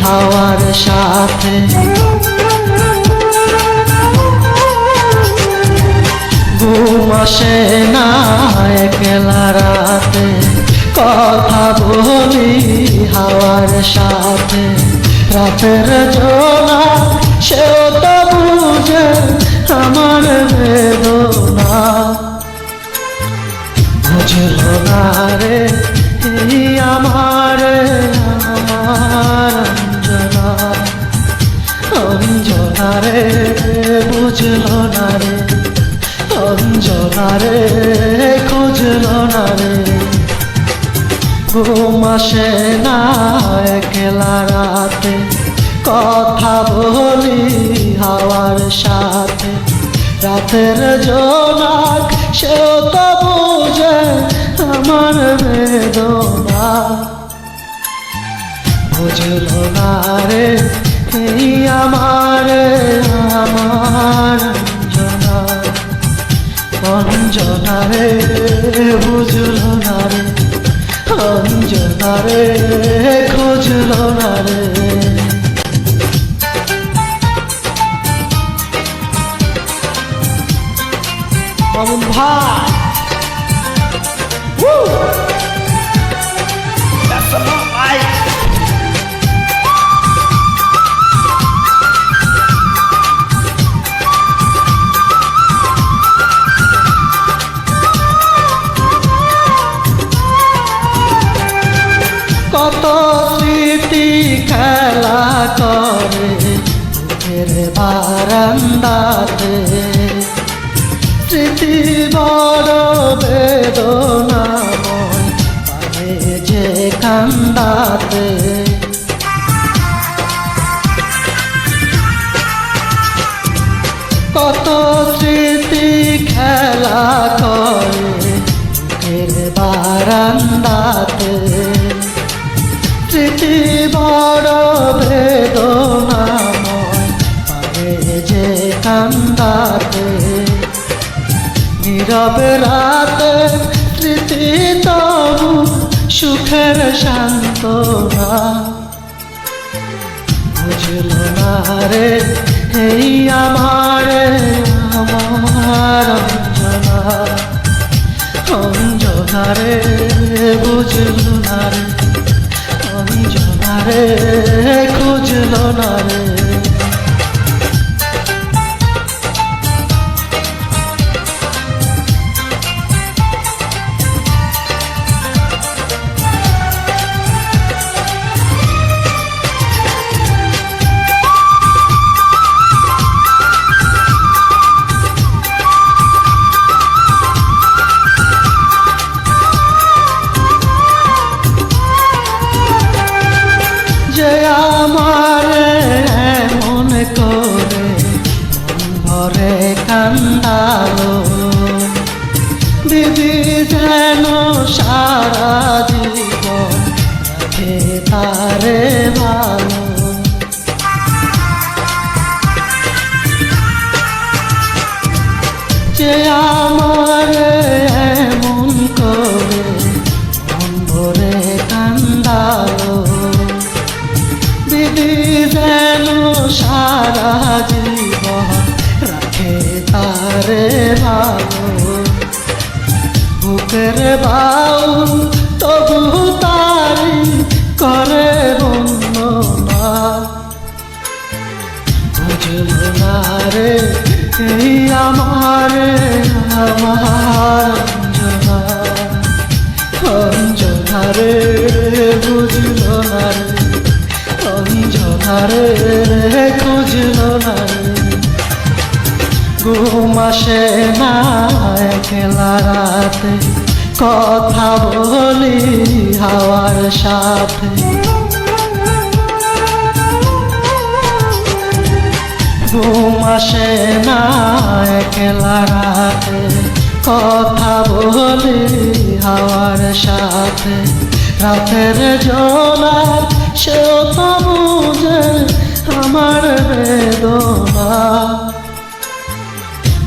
হাওয়ার সাথে। ঘুম আসে না একলা রাতে, কথা বলি হাওয়ার সাথে। রাতের জোনা সেও তো বুঝে আমার বেদনা, বুঝলো না রে এই আমার অঞ্জনা। অঞ্জনা রে বুঝলো না রে, অঞ্জনা রে খুঁজলো না রে। ঘুম আসে না একলা রাতে, কথা বলি হাওয়ার সাথে। রাতের জোনাক সেও তো বুঝে আমার বেদনা, বুঝলো না রে এই আমার অঞ্জনা। অঞ্জনা রে বুঝলো না রে, অঞ্জনা রে খুঁজলো না রে। মামুন ভাই, that's a lot, right? কত স্মৃতি খেলা করে বুকের বারান্দাতে, স্মৃতি বড় বেদনাময় পারে যে কান্দাতে। কত স্মৃতি খেলা করে বুকের বারান্দাতে, স্মৃতি বড় বেদনাময় পারে যে কান্দাতে। নীরবে রাতে স্মৃতি তবু সুখের সান্ত্বনা, বুঝলো না রে এই আমার অঞ্জনা। অঞ্জনা রে বুঝলো না রে, অঞ্জনা রে খুঁজলো না রে। যে আমার এমন করে মন ভরে কান্দালো, দিদি যেন সারা জীবন রাখে তারে ভালো। যে আমার এমন করে মন ভরে কান্দালো, দিদি যেন সারা জীবন রাখে তারে ভালো। বুকের বাউল তবু তারি করে বন্দনা, বুঝলো না রে এই আমার অঞ্জনা। অঞ্জনা রে বুঝলো না রে, অঞ্জনা রে খুঁজলো না রে। ঘুম আসে না একলা রাতে, কথা বলি হাওয়ার সাথে। ঘুম আসে না একলা রাতে, কথা বলি হাওয়ার সাথে। রাতের জোনা সেও তো বুঝে আমার বেদনা,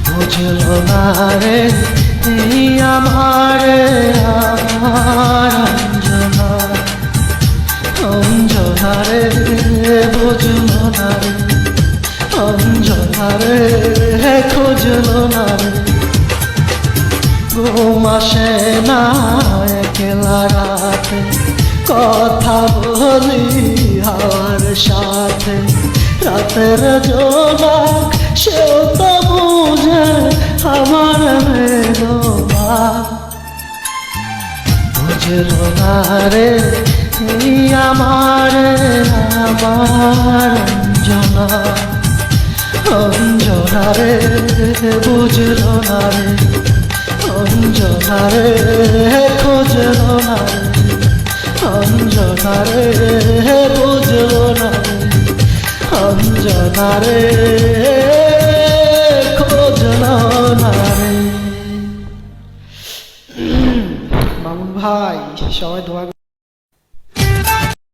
বুঝলো না রে এই আমার অঞ্জনা। অঞ্জনা রে বুঝলো না রে, অঞ্জনা রে খুঁজলো না রে। ঘুম আসে না একলা রাতে, কথা বলি হাওয়ার সাথে। রাতের জোনাক সেও তো বুঝে আমার বেদনা, বুঝলো না রে এই আমার অঞ্জনা। অঞ্জনা রে বুঝলো না রে, অঞ্জনা রে খুঁজলো না রে, অঞ্জনা রে বুঝলো না রে, অঞ্জনা রে খুঁজলো না রে। মামুন ভাই, সবাই দোয়া